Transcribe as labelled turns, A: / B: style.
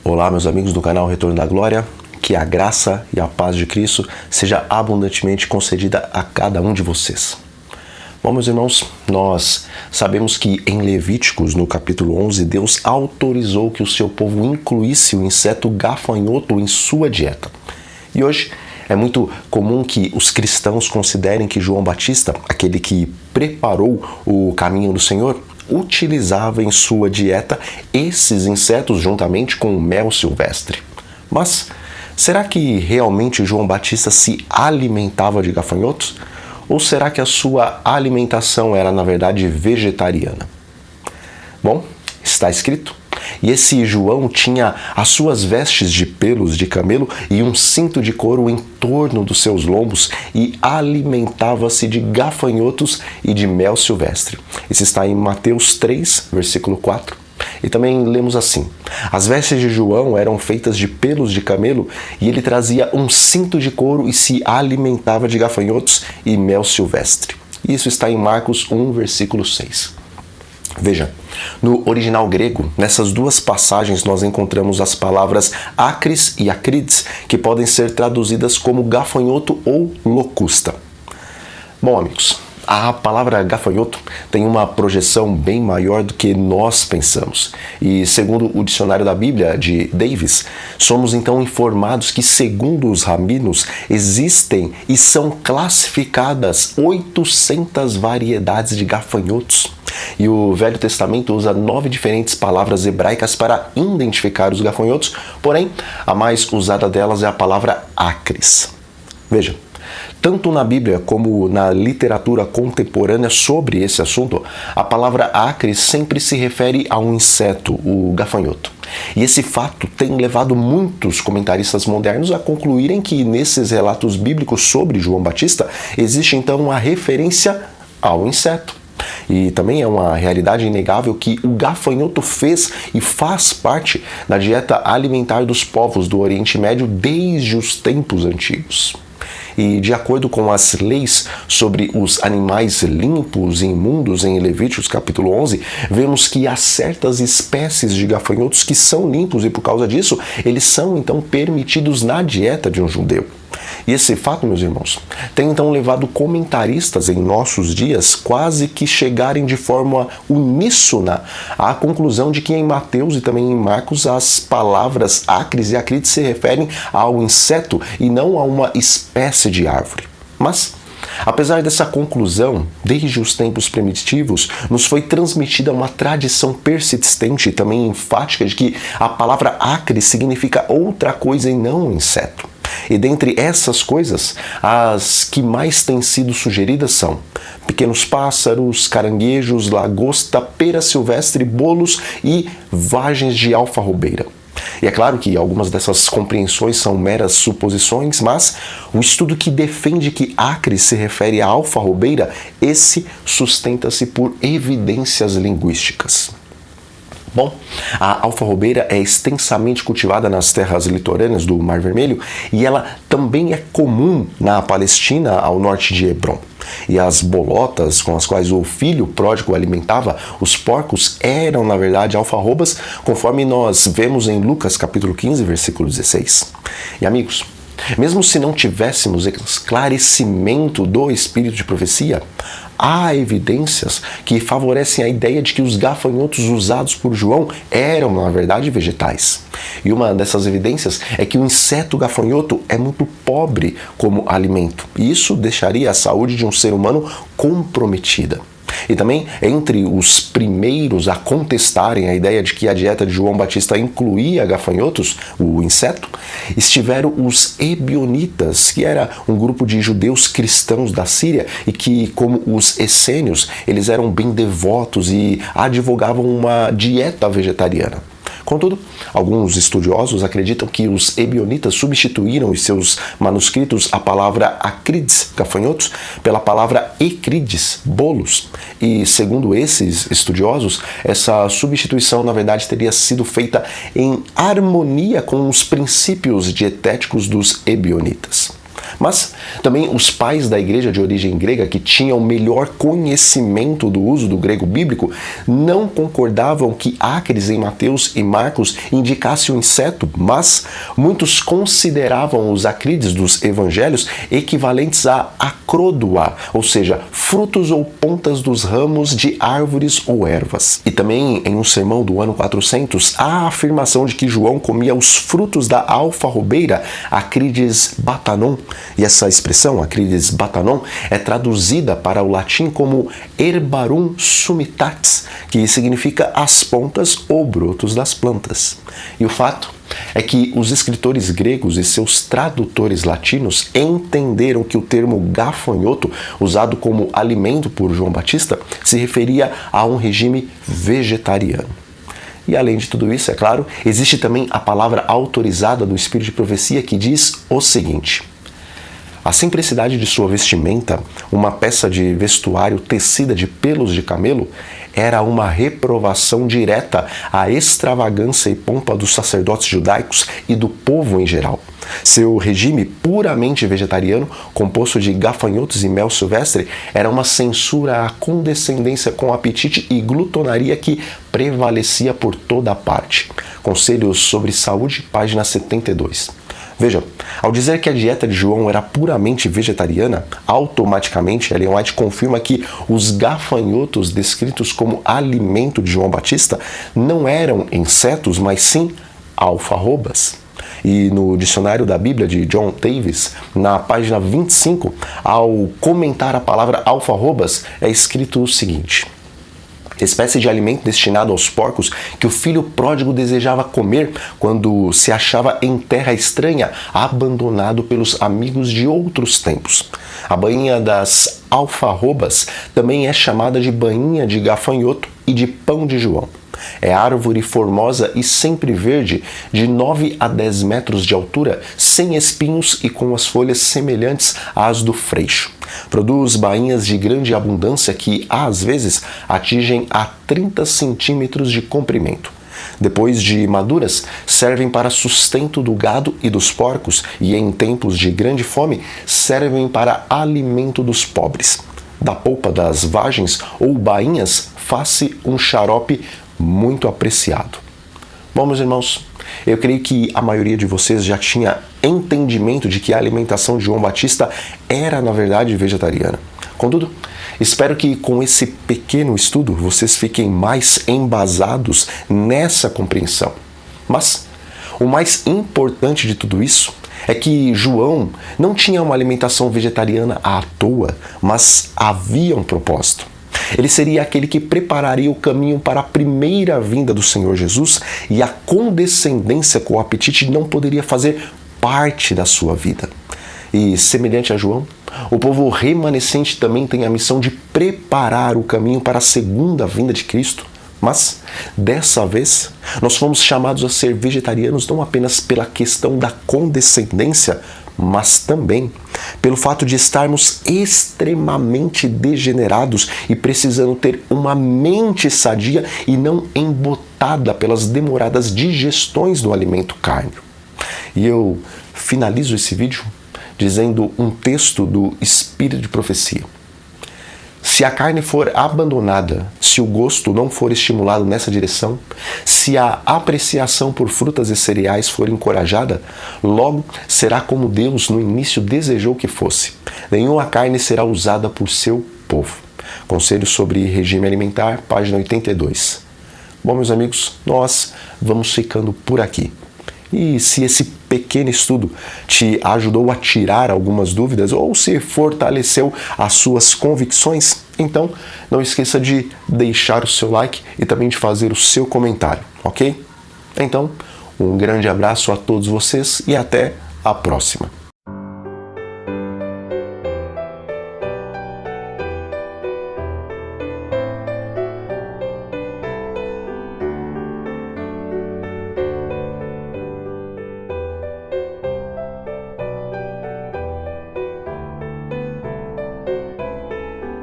A: Olá, meus amigos do canal Retorno da Glória, que a graça e a paz de Cristo seja abundantemente concedida a cada um de vocês. Bom, meus irmãos, nós sabemos que em Levíticos, no capítulo 11, Deus autorizou que o seu povo incluísse o inseto gafanhoto em sua dieta. E hoje é muito comum que os cristãos considerem que João Batista, aquele que preparou o caminho do Senhor, utilizava em sua dieta esses insetos juntamente com o mel silvestre. Mas será que realmente João Batista se alimentava de gafanhotos? Ou será que a sua alimentação era, na verdade, vegetariana? Bom, está escrito. E esse João tinha as suas vestes de pelos de camelo e um cinto de couro em torno dos seus lombos e alimentava-se de gafanhotos e de mel silvestre. Isso está em Mateus 3, versículo 4. E também lemos assim: as vestes de João eram feitas de pelos de camelo e ele trazia um cinto de couro e se alimentava de gafanhotos e mel silvestre. Isso está em Marcos 1, versículo 6. Veja, no original grego, nessas duas passagens nós encontramos as palavras acris e acrides, que podem ser traduzidas como gafanhoto ou locusta. Bom, amigos, a palavra gafanhoto tem uma projeção bem maior do que nós pensamos. E segundo o dicionário da Bíblia de Davis, somos então informados que, segundo os rabinos, existem e são classificadas 800 variedades de gafanhotos. E o Velho Testamento usa 9 diferentes palavras hebraicas para identificar os gafanhotos, porém, a mais usada delas é a palavra acris. Veja, tanto na Bíblia como na literatura contemporânea sobre esse assunto, a palavra acris sempre se refere a um inseto, o gafanhoto. E esse fato tem levado muitos comentaristas modernos a concluírem que nesses relatos bíblicos sobre João Batista existe então uma referência ao inseto. E também é uma realidade inegável que o gafanhoto fez e faz parte da dieta alimentar dos povos do Oriente Médio desde os tempos antigos. E de acordo com as leis sobre os animais limpos e imundos em Levíticos capítulo 11, vemos que há certas espécies de gafanhotos que são limpos e por causa disso eles são então permitidos na dieta de um judeu. E esse fato, meus irmãos, tem então levado comentaristas em nossos dias quase que chegarem de forma uníssona à conclusão de que em Mateus e também em Marcos as palavras acris e acrides se referem ao inseto e não a uma espécie de árvore. Mas, apesar dessa conclusão, desde os tempos primitivos, nos foi transmitida uma tradição persistente e também enfática de que a palavra acre significa outra coisa e não um inseto. E dentre essas coisas, as que mais têm sido sugeridas são pequenos pássaros, caranguejos, lagosta, pera silvestre, bolos e vagens de alfarrobeira. E é claro que algumas dessas compreensões são meras suposições, mas o estudo que defende que acre se refere à alfarrobeira, esse sustenta-se por evidências linguísticas. Bom, a alfarrobeira é extensamente cultivada nas terras litorâneas do Mar Vermelho e ela também é comum na Palestina, ao norte de Hebrom. E as bolotas com as quais o filho pródigo alimentava os porcos eram, na verdade, alfarrobas, conforme nós vemos em Lucas capítulo 15, versículo 16. E amigos, mesmo se não tivéssemos esclarecimento do espírito de profecia, há evidências que favorecem a ideia de que os gafanhotos usados por João eram, na verdade, vegetais. E uma dessas evidências é que o inseto gafanhoto é muito pobre como alimento, e isso deixaria a saúde de um ser humano comprometida. E também, entre os primeiros a contestarem a ideia de que a dieta de João Batista incluía gafanhotos, o inseto, estiveram os ebionitas, que era um grupo de judeus cristãos da Síria e que, como os essênios, eles eram bem devotos e advogavam uma dieta vegetariana. Contudo, alguns estudiosos acreditam que os ebionitas substituíram em seus manuscritos a palavra acrides, gafanhotos, pela palavra ecrides, bolos. E, segundo esses estudiosos, essa substituição, na verdade, teria sido feita em harmonia com os princípios dietéticos dos ebionitas. Mas também os pais da igreja de origem grega, que tinham melhor conhecimento do uso do grego bíblico, não concordavam que acres em Mateus e Marcos indicasse um inseto, mas muitos consideravam os acrídeos dos evangelhos equivalentes a acródua, ou seja, frutos ou pontas dos ramos de árvores ou ervas. E também em um sermão do ano 400, há a afirmação de que João comia os frutos da alfarrobeira, Acrides batanon, e essa expressão, Acrides batanon, é traduzida para o latim como herbarum sumitatis, que significa as pontas ou brotos das plantas. E o fato é que os escritores gregos e seus tradutores latinos entenderam que o termo gafanhoto, usado como alimento por João Batista, se referia a um regime vegetariano. E além de tudo isso, é claro, existe também a palavra autorizada do Espírito de Profecia que diz o seguinte: a simplicidade de sua vestimenta, uma peça de vestuário tecida de pelos de camelo, era uma reprovação direta à extravagância e pompa dos sacerdotes judaicos e do povo em geral. Seu regime puramente vegetariano, composto de gafanhotos e mel silvestre, era uma censura à condescendência com apetite e glutonaria que prevalecia por toda a parte. Conselhos sobre Saúde, página 72. Veja, ao dizer que a dieta de João era puramente vegetariana, automaticamente Ellen White confirma que os gafanhotos descritos como alimento de João Batista não eram insetos, mas sim alfarrobas. E no dicionário da Bíblia de John Davis, na página 25, ao comentar a palavra alfarrobas, é escrito o seguinte: espécie de alimento destinado aos porcos que o filho pródigo desejava comer quando se achava em terra estranha, abandonado pelos amigos de outros tempos. A bainha das alfarrobas também é chamada de bainha de gafanhoto e de pão de João. É árvore formosa e sempre verde, de 9 a 10 metros de altura, sem espinhos e com as folhas semelhantes às do freixo. Produz bainhas de grande abundância que, às vezes, atingem a 30 centímetros de comprimento. Depois de maduras, servem para sustento do gado e dos porcos e, em tempos de grande fome, servem para alimento dos pobres. Da polpa das vagens ou bainhas faz-se um xarope muito apreciado. Bom, meus irmãos, eu creio que a maioria de vocês já tinha entendimento de que a alimentação de João Batista era, na verdade, vegetariana. Contudo, espero que com esse pequeno estudo vocês fiquem mais embasados nessa compreensão. Mas o mais importante de tudo isso é que João não tinha uma alimentação vegetariana à toa, mas havia um propósito. Ele seria aquele que prepararia o caminho para a primeira vinda do Senhor Jesus, e a condescendência com o apetite não poderia fazer parte da sua vida. E, semelhante a João, o povo remanescente também tem a missão de preparar o caminho para a segunda vinda de Cristo. Mas, dessa vez, nós fomos chamados a ser vegetarianos não apenas pela questão da condescendência, mas também pelo fato de estarmos extremamente degenerados e precisando ter uma mente sadia e não embotada pelas demoradas digestões do alimento cárneo. E eu finalizo esse vídeo dizendo um texto do Espírito de Profecia. Se a carne for abandonada, se o gosto não for estimulado nessa direção, se a apreciação por frutas e cereais for encorajada, logo será como Deus no início desejou que fosse. Nenhuma carne será usada por seu povo. Conselho sobre regime alimentar, página 82. Bom, meus amigos, nós vamos ficando por aqui. E se esse pequeno estudo te ajudou a tirar algumas dúvidas ou se fortaleceu as suas convicções, então não esqueça de deixar o seu like e também de fazer o seu comentário, ok? Então, um grande abraço a todos vocês e até a próxima.